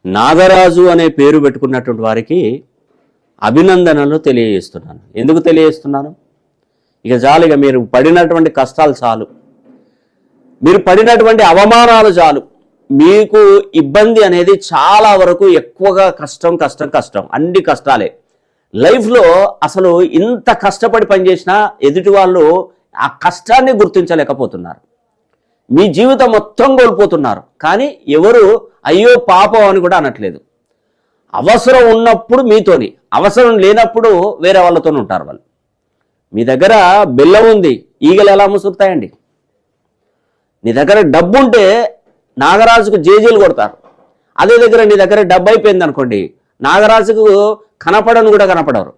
నాగరాజు అనే పేరు పెట్టుకున్నటువంటి వారికి అభినందనలు తెలియజేస్తున్నాను. ఎందుకు తెలియజేస్తున్నాను? ఇక చాలు, ఇక మీరు పడినటువంటి కష్టాలు చాలు, మీరు పడినటువంటి అవమానాలు చాలు. మీకు ఇబ్బంది అనేది చాలా వరకు ఎక్కువగా కష్టం అన్ని కష్టాలే. లైఫ్లో అసలు ఇంత కష్టపడి పనిచేసినా ఎదుటి వాళ్ళు ఆ కష్టాన్ని గుర్తించలేకపోతున్నారు. మీ జీవితం మొత్తం కోల్పోతున్నారు, కానీ ఎవరు అయ్యో పాపం అని కూడా అనట్లేదు. అవసరం ఉన్నప్పుడు మీతోని, అవసరం లేనప్పుడు వేరే వాళ్ళతో ఉంటారు వాళ్ళు. మీ దగ్గర బెల్లం ఉంది, ఈగలు ఎలా ముసురుతాయండి? నీ దగ్గర డబ్బు ఉంటే నాగరాజుకు జేజీలు కొడతారు. అదే దగ్గర నీ దగ్గర డబ్బు అయిపోయింది అనుకోండి, నాగరాజుకు కనపడను కూడా కనపడరు.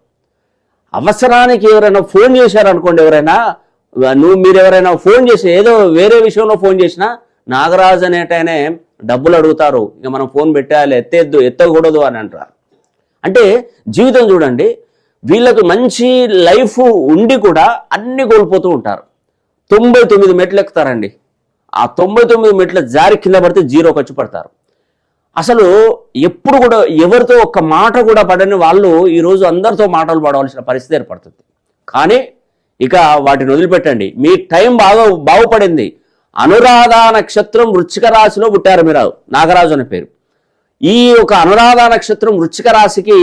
అవసరానికి ఎవరైనా ఫోన్ చేశారనుకోండి, మీరు ఎవరైనా ఫోన్ చేసి ఏదో వేరే విషయంలో ఫోన్ చేసినా నాగరాజు అనేటనే డబ్బులు అడుగుతారు. ఇక మనం ఫోన్ పెట్టాలి, ఎత్తకూడదు అని అంటారు. అంటే జీవితం చూడండి, వీళ్ళకు మంచి లైఫ్ ఉండి కూడా అన్ని కోల్పోతూ ఉంటారు. 99 మెట్లు ఎక్కుతారండి. ఆ 99 మెట్ల జారి కింద పడితే జీరోకి వచ్చి పడతారు. అసలు ఎప్పుడు కూడా ఎవరితో ఒక్క మాట కూడా పడని వాళ్ళు ఈరోజు అందరితో మాటలు పడవలసిన పరిస్థితి ఏర్పడుతుంది. కానీ ఇక వాటిని వదిలిపెట్టండి. మీ టైం బాగుపడింది. అనురాధ నక్షత్రం వృశ్చిక రాశిలో పుట్టారు మీరు, నాగరాజు అనే పేరు. ఈ ఒక అనురాధ నక్షత్రం వృశ్చిక రాశికి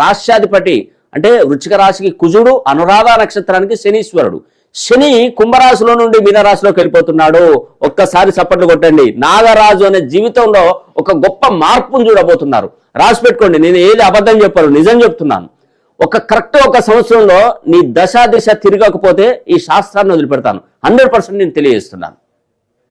రాశ్యాధిపతి, అంటే వృశ్చిక రాశికి కుజుడు, అనురాధ నక్షత్రానికి శనీశ్వరుడు. శని కుంభరాశిలో నుండి మీనరాశిలోకి వెళ్ళిపోతున్నాడు. ఒక్కసారి చప్పట్లు కొట్టండి. నాగరాజు అనే జీవితంలో ఒక గొప్ప మార్పును చూడబోతున్నారు. రాసి పెట్టుకోండి, నేను ఏది అబద్ధం చెప్పాను, నిజం చెప్తున్నాను. ఒక సంవత్సరంలో నీ దశ దిశ తిరగకపోతే ఈ శాస్త్రాన్ని వదిలిపెడతాను. 100% నేను తెలియజేస్తున్నాను.